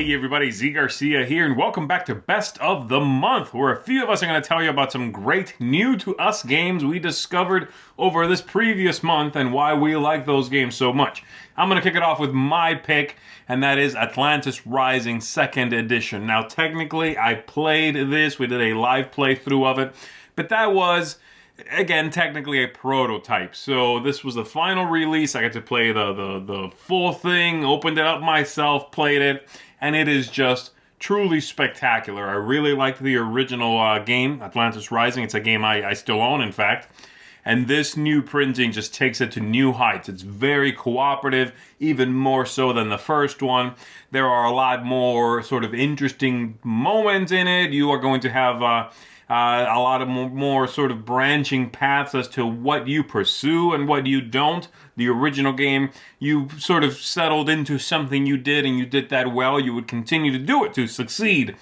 Hey everybody, Z Garcia here, and welcome back to Best of the Month, where a few of us are going to tell you about some great new-to-us games we discovered over this previous month and why we like those games so much. I'm going to kick it off with my pick, and that is Atlantis Rising 2nd Edition. Now, technically, I played this. We did a live playthrough of it, but that was, again, technically a prototype. So this was the final release. I got to play the full thing, opened it up myself, played it, and it is just truly spectacular. I really liked the original game, Atlantis Rising. It's a game I still own, in fact. And this new printing just takes it to new heights. It's very cooperative, even more so than the first one. There are a lot more sort of interesting moments in it. You are going to have a lot of more sort of branching paths as to what you pursue and what you don't. The original game, you sort of settled into something you did, and you did that well. You would continue to do it to succeed.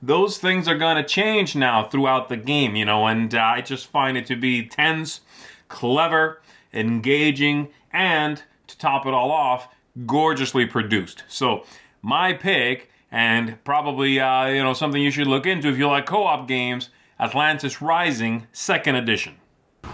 Those things are going to change now throughout the game, and I just find it to be tense, clever, engaging, and, to top it all off, gorgeously produced. So, my pick, and probably, something you should look into if you like co-op games, Atlantis Rising 2nd Edition.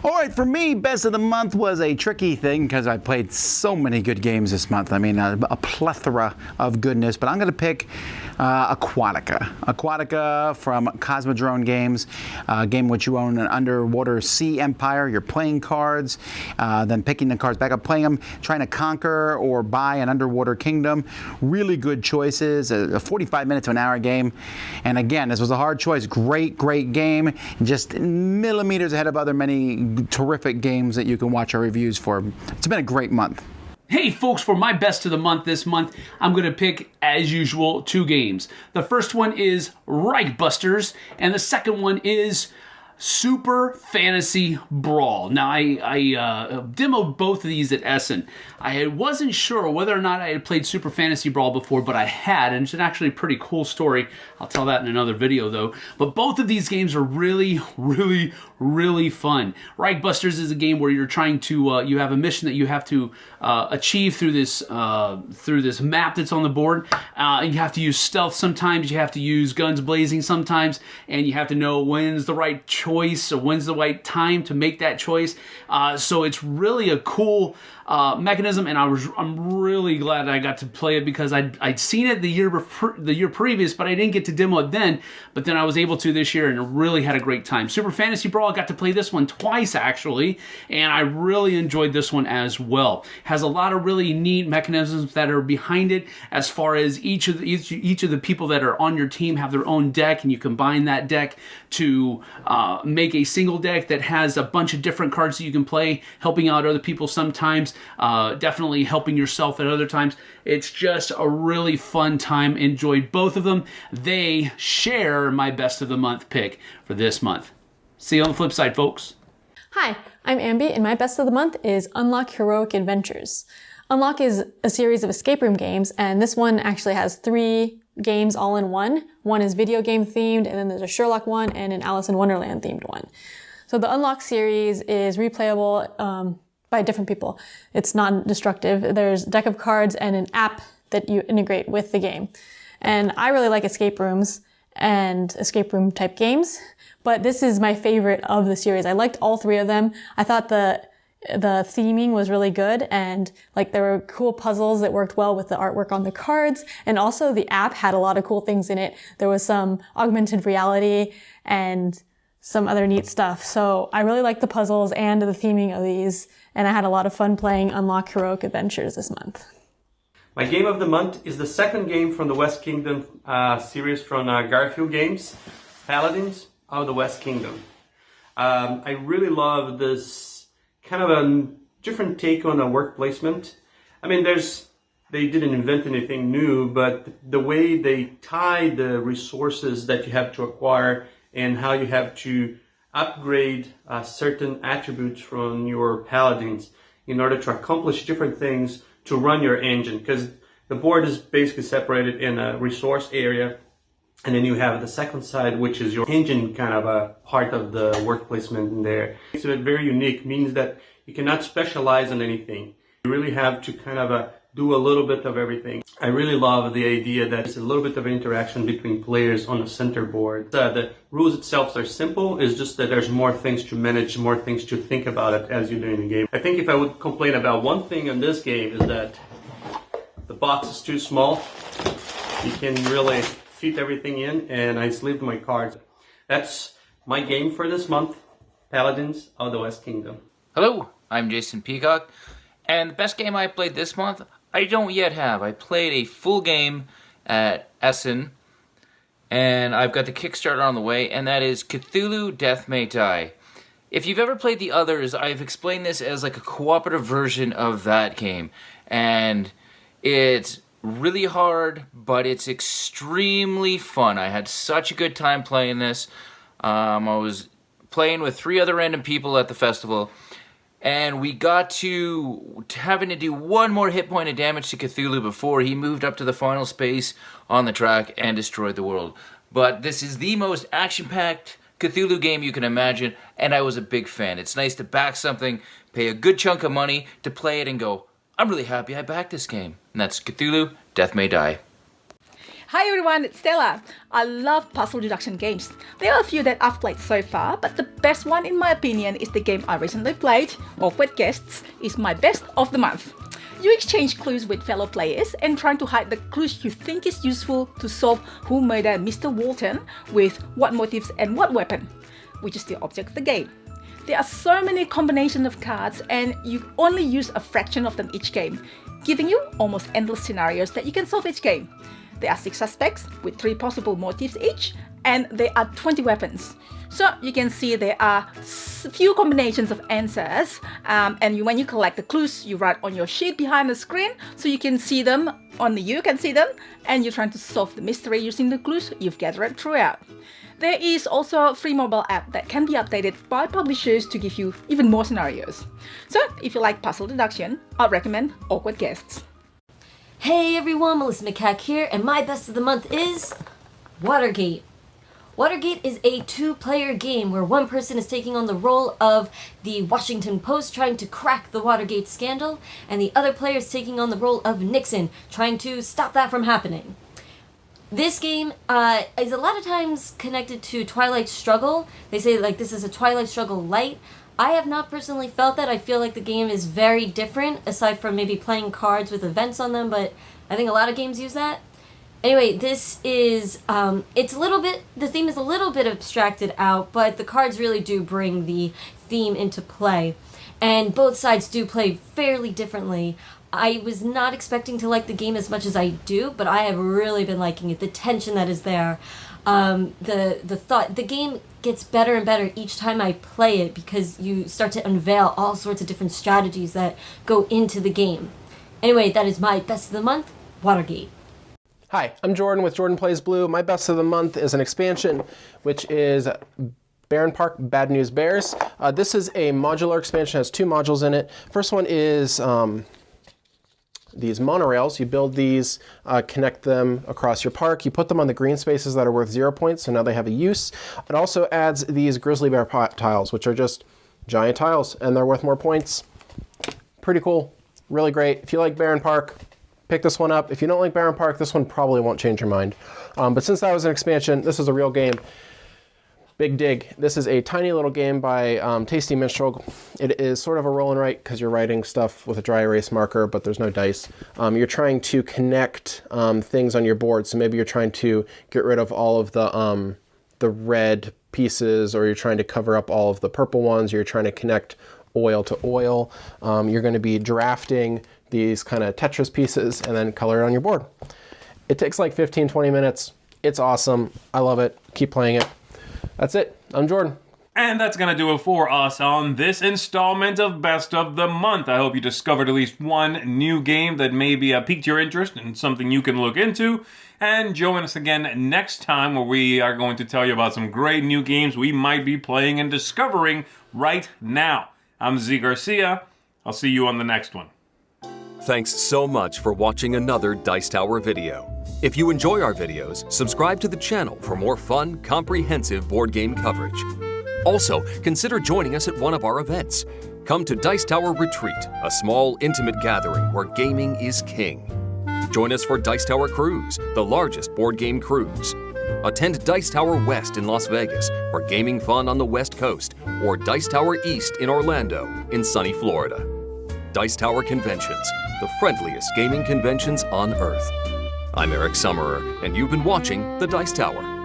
All right, for me, Best of the Month was a tricky thing because I played so many good games this month. I mean, a plethora of goodness, but I'm going to pick Aquatica. Aquatica from Cosmodrome Games, a game in which you own an underwater sea empire. You're playing cards, then picking the cards back up, playing them, trying to conquer or buy an underwater kingdom. Really good choices, a 45 minutes to an hour game. And again, this was a hard choice. Great game, just millimeters ahead of other many terrific games that you can watch our reviews for. It's been a great month. Hey folks, for my Best of the Month this month, I'm going to pick, as usual, two games. The first one is Reichbusters, and the second one is Super Fantasy Brawl. Now, I demoed both of these at Essen. I wasn't sure whether or not I had played Super Fantasy Brawl before, but I had, and it's actually a pretty cool story. I'll tell that in another video, though. But both of these games are really fun. Reichbusters is a game where you're trying to, you have a mission that you have to achieve through this map that's on the board. And you have to use stealth sometimes, you have to use guns blazing sometimes, and you have to know when's the right choice or when's the right time to make that choice. So it's really a cool mechanism, and I'm really glad I got to play it because I'd seen it the year previous, but I didn't get to demo it then. But then I was able to this year, and really had a great time. Super Fantasy Brawl, I got to play this one twice actually, and I really enjoyed this one as well. Has a lot of really neat mechanisms that are behind it, as far as each of the people that are on your team have their own deck, and you combine that deck to make a single deck that has a bunch of different cards that you can play, helping out other people sometimes. Definitely helping yourself at other times. It's just a really fun time. Enjoyed both of them. They share my Best of the Month pick for this month. See you on the flip side, folks. Hi, I'm Ambi, and my Best of the Month is Unlock Heroic Adventures. Unlock is a series of escape room games, and this one actually has 3 games all in one. One is video game themed, and then there's a Sherlock one and an Alice in Wonderland themed one. So the Unlock series is replayable by different people. It's non-destructive. There's a deck of cards and an app that you integrate with the game. And I really like escape rooms and escape room type games, but this is my favorite of the series. I liked all 3 of them. I thought the theming was really good, and there were cool puzzles that worked well with the artwork on the cards, and also the app had a lot of cool things in it. There was some augmented reality and some other neat stuff. So I really liked the puzzles and the theming of these, and I had a lot of fun playing Unlock Heroic Adventures this month. My game of the month is the second game from the West Kingdom series from Garfield Games, Paladins of the West Kingdom. I really love this kind of a different take on a work placement. I mean, they didn't invent anything new, but the way they tie the resources that you have to acquire and how you have to upgrade certain attributes from your paladins in order to accomplish different things to run your engine, because the board is basically separated in a resource area, and then you have the second side, which is your engine kind of a part of the work placement in there. So it's very unique, means that you cannot specialize on anything. You really have to kind of do a little bit of everything. I really love the idea that there's a little bit of interaction between players on the center board. The rules itself are simple, it's just that there's more things to manage, more things to think about it as you're doing the game. I think if I would complain about one thing in this game is that the box is too small. You can really fit everything in, and I sleeved my cards. That's my game for this month, Paladins of the West Kingdom. Hello, I'm Jason Peacock, and the best game I played this month, I don't yet have. I played a full game at Essen, and I've got the Kickstarter on the way, and that is Cthulhu Death May Die. If you've ever played the others, I've explained this as like a cooperative version of that game, and it's really hard, but it's extremely fun. I had such a good time playing this. I was playing with 3 other random people at the festival, and we got to having to do 1 more hit point of damage to Cthulhu before he moved up to the final space on the track and destroyed the world. But this is the most action-packed Cthulhu game you can imagine, and I was a big fan. It's nice to back something, pay a good chunk of money to play it and go, I'm really happy I backed this game. And that's Cthulhu Death May Die. Hi everyone, it's Stella. I love puzzle deduction games. There are a few that I've played so far, but the best one in my opinion is the game I recently played, Awkward Guests, is my best of the month. You exchange clues with fellow players and trying to hide the clues you think is useful to solve who murdered Mr. Walton with what motives and what weapon, which is the object of the game. There are so many combinations of cards and you only use a fraction of them each game, giving you almost endless scenarios that you can solve each game. There are 6 suspects with 3 possible motives each, and there are 20 weapons. So you can see there are few combinations of answers, and when you collect the clues, you write on your sheet behind the screen, so you can see them, only you can see them, and you're trying to solve the mystery using the clues you've gathered throughout. There is also a free mobile app that can be updated by publishers to give you even more scenarios. So if you like puzzle deduction, I'd recommend Awkward Guests. Hey everyone, Melissa McCack here, and my best of the month is Watergate. Watergate is a 2-player game where one person is taking on the role of the Washington Post trying to crack the Watergate scandal, and the other player is taking on the role of Nixon trying to stop that from happening. This game is a lot of times connected to Twilight Struggle. They say like this is a Twilight Struggle light. I have not personally felt that. I feel like the game is very different, aside from maybe playing cards with events on them, but I think a lot of games use that. Anyway, this is, it's a little bit, the theme is a little bit abstracted out, but the cards really do bring the theme into play. And both sides do play fairly differently. I was not expecting to like the game as much as I do, but I have really been liking it. The tension that is there. The game gets better and better each time I play it because you start to unveil all sorts of different strategies that go into the game. Anyway, that is my best of the month, Watergate. Hi, I'm Jordan with Jordan Plays Blue. My best of the month is an expansion, which is Baron Park Bad News Bears. This is a modular expansion, has 2 modules in it. First one is these monorails. You build these, connect them across your park. You put them on the green spaces that are worth 0 points, so now they have a use. It also adds these grizzly bear tiles, which are just giant tiles, and they're worth more points. Pretty cool, really great. If you like Baron Park, pick this one up. If you don't like Baron Park, this one probably won't change your mind. But since that was an expansion, this is a real game. Big dig. This is a tiny little game by Tasty Minstrel. It is sort of a roll and write because you're writing stuff with a dry erase marker, but there's no dice. You're trying to connect things on your board. So maybe you're trying to get rid of all of the red pieces, or you're trying to cover up all of the purple ones, or you're trying to connect oil to oil. You're going to be drafting these kind of Tetris pieces and then color it on your board. It takes like 15-20 minutes. It's awesome. I love it. Keep playing it. That's it. I'm Jordan. And that's going to do it for us on this installment of Best of the Month. I hope you discovered at least one new game that maybe piqued your interest and something you can look into. And join us again next time where we are going to tell you about some great new games we might be playing and discovering right now. I'm Z Garcia. I'll see you on the next one. Thanks so much for watching another Dice Tower video. If you enjoy our videos, subscribe to the channel for more fun, comprehensive board game coverage. Also, consider joining us at one of our events. Come to Dice Tower Retreat, a small, intimate gathering where gaming is king. Join us for Dice Tower Cruise, the largest board game cruise. Attend Dice Tower West in Las Vegas for gaming fun on the West Coast, or Dice Tower East in Orlando in sunny Florida. Dice Tower Conventions, the friendliest gaming conventions on Earth. I'm Eric Summerer, and you've been watching The Dice Tower.